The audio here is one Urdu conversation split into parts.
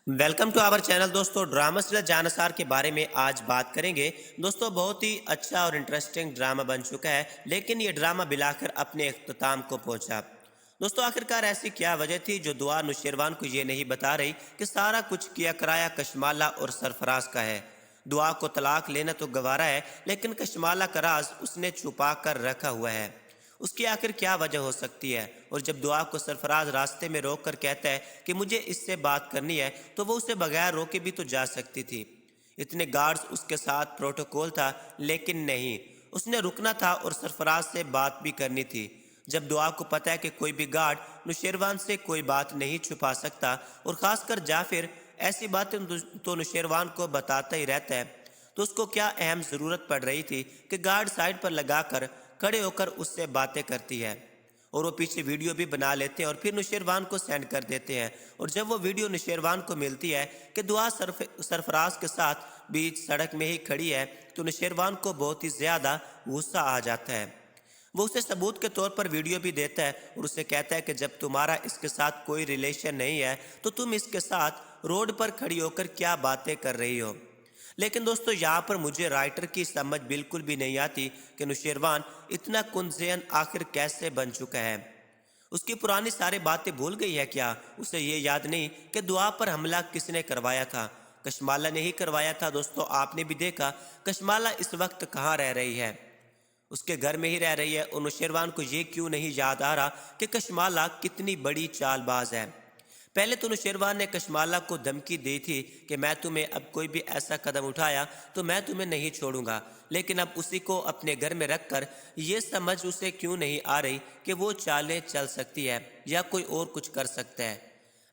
ویلکم ٹو آور چینل دوستو ڈرامہ سیریل جانسار کے بارے میں آج بات کریں گے۔ دوستو بہت ہی اچھا اور انٹرسٹنگ ڈرامہ بن چکا ہے، لیکن یہ ڈرامہ بلاخر اپنے اختتام کو پہنچا۔ دوستو آخرکار ایسی کیا وجہ تھی جو دعا نوشیروان کو یہ نہیں بتا رہی کہ سارا کچھ کیا کرایا کشمالہ اور سرفراز کا ہے۔ دعا کو طلاق لینا تو گوارا ہے، لیکن کشمالہ کا راز اس نے چھپا کر رکھا ہوا ہے۔ اس کی آخر کیا وجہ ہو سکتی ہے؟ اور جب دعا کو سرفراز راستے میں روک کر کہتا ہے کہ مجھے اس سے بات کرنی ہے، تو وہ اسے بغیر روکے بھی تو جا سکتی تھی۔ اتنے گارڈز اس کے ساتھ پروٹوکول تھا، لیکن نہیں، اس نے رکنا تھا اور سرفراز سے بات بھی کرنی تھی۔ جب دعا کو پتہ ہے کہ کوئی بھی گارڈ نوشیروان سے کوئی بات نہیں چھپا سکتا، اور خاص کر جعفر ایسی باتیں تو نوشیروان کو بتاتا ہی رہتا ہے، تو اس کو کیا اہم ضرورت پڑ رہی تھی کہ گارڈ سائڈ پر لگا کر کھڑے ہو کر اس سے باتیں کرتی ہے، اور وہ پیچھے ویڈیو بھی بنا لیتے ہیں اور پھر نوشیروان کو سینڈ کر دیتے ہیں۔ اور جب وہ ویڈیو نوشیروان کو ملتی ہے کہ دعا سرفراز کے ساتھ بیچ سڑک میں ہی کھڑی ہے، تو نوشیروان کو بہت ہی زیادہ غصہ آ جاتا ہے۔ وہ اسے ثبوت کے طور پر ویڈیو بھی دیتا ہے اور اسے کہتا ہے کہ جب تمہارا اس کے ساتھ کوئی ریلیشن نہیں ہے تو تم اس کے ساتھ روڈ پر کھڑی ہو کر کیا باتیں کر رہی ہو۔ لیکن دوستو یہاں پر مجھے رائٹر کی سمجھ بالکل بھی نہیں آتی کہ نوشیروان اتنا کن آخر کیسے بن چکا ہے۔ اس کی پرانی ساری باتیں بھول گئی ہے کیا؟ اسے یہ یاد نہیں کہ دعا پر حملہ کس نے کروایا تھا؟ کشمالہ نے ہی کروایا تھا۔ دوستو آپ نے بھی دیکھا کشمالہ اس وقت کہاں رہ رہی ہے، اس کے گھر میں ہی رہ رہی ہے، اور نوشیروان کو یہ کیوں نہیں یاد آ رہا کہ کشمالہ کتنی بڑی چال باز ہے۔ پہلے تو نوشیروان نے کشمالہ کو دھمکی دی تھی کہ میں تمہیں اب کوئی بھی ایسا قدم اٹھایا تو میں تمہیں نہیں چھوڑوں گا، لیکن اب اسی کو اپنے گھر میں رکھ کر یہ سمجھ اسے کیوں نہیں آ رہی کہ وہ چالیں چل سکتی ہے یا کوئی اور کچھ کر سکتا ہے۔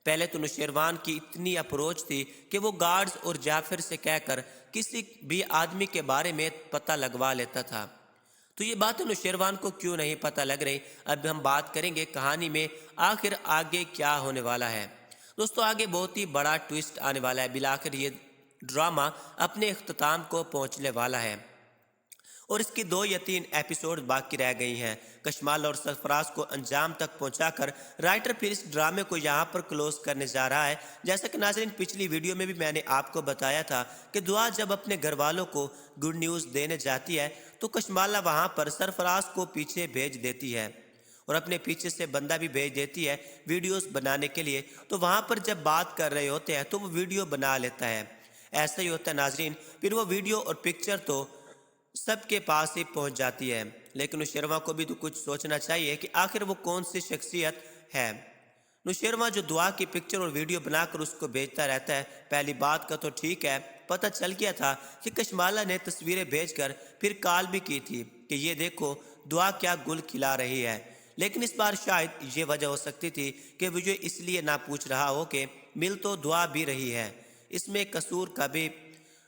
پہلے تو نوشیروان کی اتنی اپروچ تھی کہ وہ گارڈز اور جعفر سے کہہ کر کسی بھی آدمی کے بارے میں پتہ لگوا لیتا تھا، تو یہ بات نوشیروان کو کیوں نہیں پتہ لگ رہی؟ اب ہم بات کریں گے کہانی میں آخر آگے کیا ہونے والا ہے۔ دوستو آگے بہت ہی بڑا ٹویسٹ آنے والا ہے، بالآخر یہ ڈرامہ اپنے اختتام کو پہنچنے والا ہے، اور اس کی 2 یا 3 ایپیسوڈ باقی رہ گئی ہیں۔ کشمال اور سرفراز کو انجام تک پہنچا کر رائٹر پھر اس ڈرامے کو یہاں پر کلوز کرنے جا رہا ہے۔ جیسا کہ ناظرین پچھلی ویڈیو میں بھی میں نے آپ کو بتایا تھا کہ دعا جب اپنے گھر والوں کو گڈ نیوز دینے جاتی ہے تو کشمالہ وہاں پر سرفراز کو پیچھے بھیج دیتی ہے، اور اپنے پیچھے سے بندہ بھی بھیج دیتی ہے ویڈیوز بنانے کے لیے، تو وہاں پر جب بات کر رہے ہوتے ہیں تو وہ ویڈیو بنا لیتا ہے۔ ایسا ہی ہوتا ہے ناظرین، پھر وہ ویڈیو اور پکچر تو سب کے پاس ہی پہنچ جاتی ہے، لیکن نوشیروان کو بھی تو کچھ سوچنا چاہیے کہ آخر وہ کون سی شخصیت ہے۔ نوشیروان جو دعا کی پکچر اور ویڈیو بنا کر اس کو بھیجتا رہتا ہے، پہلی بات کا تو ٹھیک ہے، پتہ چل گیا تھا کہ کشمالہ نے تصویریں بھیج کر پھر کال بھی کی تھی کہ یہ دیکھو دعا کیا گل کھلا رہی ہے، لیکن اس بار شاید یہ وجہ ہو سکتی تھی کہ وہ اس لیے نہ پوچھ رہا ہو کہ مل تو دعا بھی رہی ہے۔ اس میں قصور کا بھی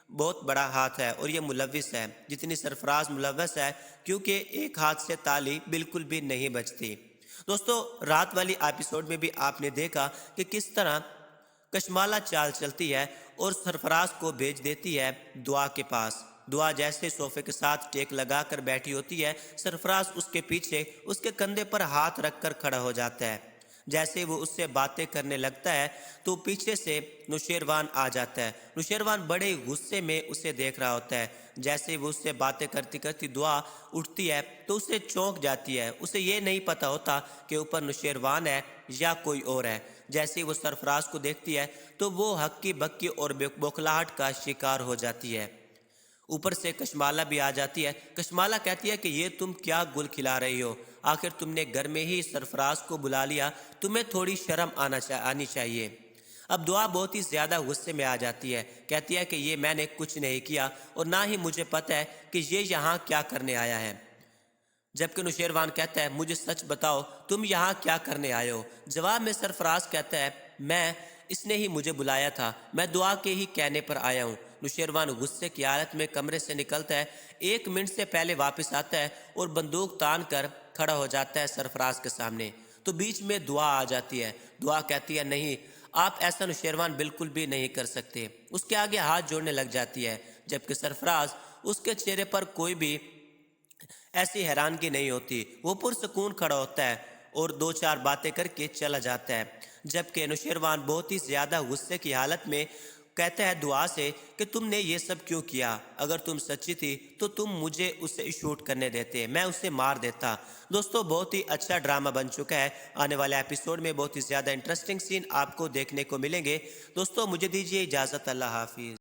بہت بڑا ہاتھ ہے، اور یہ ملوث ہے جتنی سرفراز ملوث ہے، کیونکہ ایک ہاتھ سے تالی بالکل بھی نہیں بجتی۔ دوستو رات والی ایپیسوڈ میں بھی آپ نے دیکھا کہ کس طرح کشمالہ چال چلتی ہے اور سرفراز کو بھیج دیتی ہے دعا کے پاس۔ دعا جیسے صوفے کے ساتھ ٹیک لگا کر بیٹھی ہوتی ہے، سرفراز اس کے پیچھے اس کے کندھے پر ہاتھ رکھ کر کھڑا ہو جاتا ہے۔ جیسے وہ اس سے باتیں کرنے لگتا ہے تو پیچھے سے نوشیروان آ جاتا ہے۔ نوشیروان بڑے غصے میں اسے دیکھ رہا ہوتا ہے۔ جیسے وہ اس سے باتیں کرتی کرتی دعا اٹھتی ہے تو اسے چونک جاتی ہے، اسے یہ نہیں پتا ہوتا کہ اوپر نوشیروان ہے یا کوئی اور ہے۔ جیسے وہ سرفراز کو دیکھتی ہے تو وہ ہکی بکی اور بوکھلاہٹ کا شکار ہو جاتی ہے۔ اوپر سے کشمالہ بھی آ جاتی ہے۔ کشمالہ کہتی ہے کہ یہ تم کیا گل کھلا رہی ہو، آخر تم نے گھر میں ہی سرفراز کو بلا لیا، تمہیں تھوڑی شرم آنی چاہیے۔ اب دعا بہت ہی زیادہ غصے میں آ جاتی ہے، کہتی ہے کہ یہ میں نے کچھ نہیں کیا، اور نہ ہی مجھے پتہ ہے کہ یہ یہاں کیا کرنے آیا ہے۔ جبکہ نوشیروان کہتا ہے مجھے سچ بتاؤ تم یہاں کیا کرنے آئے ہو؟ جواب میں سرفراز کہتا ہے اس نے ہی مجھے بلایا تھا، میں دعا کے ہی کہنے پر آیا ہوں۔ نوشیروان غصے کی حالت میں کمرے سے نکلتا ہے، 1 منٹ سے پہلے واپس آتا ہے اور بندوق تان کر کھڑا ہو جاتا ہے سرفراز کے سامنے، تو بیچ میں دعا آ جاتی ہے۔ دعا کہتی ہے نہیں، آپ ایسا نوشیروان بالکل بھی نہیں کر سکتے، اس کے آگے ہاتھ جوڑنے لگ جاتی ہے، جبکہ سرفراز اس کے چہرے پر کوئی بھی ایسی حیرانگی نہیں ہوتی، وہ پرسکون کھڑا ہوتا ہے اور دو چار باتیں کر کے چلا جاتا ہے، جبکہ انوشیروان بہت ہی زیادہ غصے کی حالت میں کہتا ہے دعا سے کہ تم نے یہ سب کیوں کیا؟ اگر تم سچی تھی تو تم مجھے اسے شوٹ کرنے دیتے، میں اسے مار دیتا۔ دوستو بہت ہی اچھا ڈرامہ بن چکا ہے، آنے والے ایپیسوڈ میں بہت ہی زیادہ انٹرسٹنگ سین آپ کو دیکھنے کو ملیں گے۔ دوستو مجھے دیجیے اجازت، اللہ حافظ۔